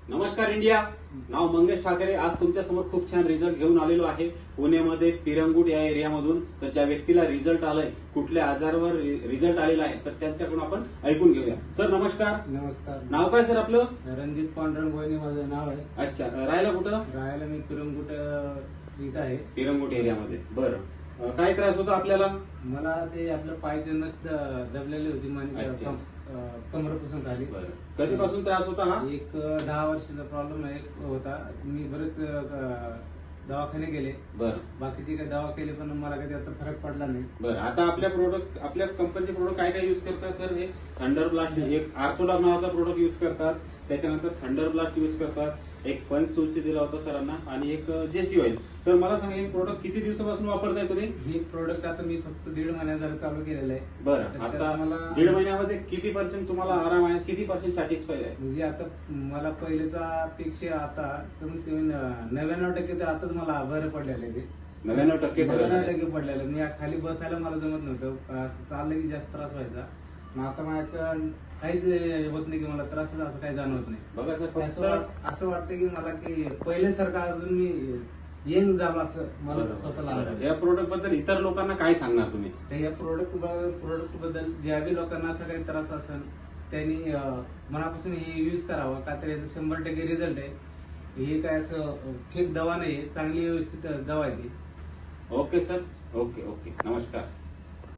नमस्कार इंडिया. नाव मंगेश ठाकरे. आज तुमच्या समोर खूप छान रिझल्ट घेऊन आलेलो आहे पुण्यामध्ये पिरंगुट या एरियामधून. तर ज्या व्यक्तीला रिझल्ट आलाय, कुठल्या आजारावर रिझल्ट आलेला आहे, तर त्यांच्याकडून आपण ऐकून घेऊया. सर नमस्कार. नमस्कार. नाव काय सर आपलं? रणजित पांडुरंग भोईने माझं नाव आहे. अच्छा, राहायला कुठं? राहायला मी पिरंगुट इथं आहे. पिरंगुट एरियामध्ये. बरं, काय त्रास होता आपल्याला? मला ते आपलं पायचे नस दबलेली होती, अच्छा. कमरपासून खाली. बरं, कधीपासून त्रास होता हा? एक 10 वर्षाचा प्रॉब्लेम होता. मी बरेच दवाखाने गेले. बरं, बाकीचे काही दवा केले, पण मला कधी आता फरक पडला नाही. बरं. आता आपल्या कंपनीचे प्रोडक्ट काय काय युज करतात सर? हे थंडर ब्लास्ट, एक आर्थोडॉग नावाचा प्रोडक्ट युज करतात, त्याच्यानंतर थंडर ब्लास्ट युज करतात, एक पंच तुलसी दिला होता सरांना, आणि एक जेसी ऑइल. तर मला सांगा, हे प्रोडक्ट किती दिवसापासून वापरताय तुम्ही? हे प्रोडक्ट आता मी फक्त 1.5 महिन्यात झालं चालू केलेलं आहे. बरं, आता मला 1.5 महिन्यामध्ये किती पर्सेंट तुम्हाला आराम आहे, किती पर्सेंट सॅटिस्फाईड आहे? म्हणजे आता मला पहिलेचा पेक्षा आता कमीत कमी 99% तर आताच मला बरं पडलेलं आहे. 99% पडलेलं. मी खाली बसायला मला जमत नव्हतं, असं चाललं की जास्त त्रास व्हायचा. मग आता माझ्या काहीच होत नाही, की मला त्रास असं काही जाणवत नाही. बघा सर, असं वाटतं की मला की पहिल्यासारखं अजून मी यंग झालो असं मला स्वतःला वाटतं. या प्रोडक्ट बद्दल इतर लोकांना काय सांगणार तुम्ही? तर या प्रोडक्ट बद्दल ज्या बी लोकांना असा काही त्रास असेल त्यांनी मनापासून हे युज करावं, का तर याचा 100% रिझल्ट आहे. हे काय असं फेक दवा नाही, चांगली व्यवस्थित दवा आहे ती. Okay sir. ओके ओके, नमस्कार.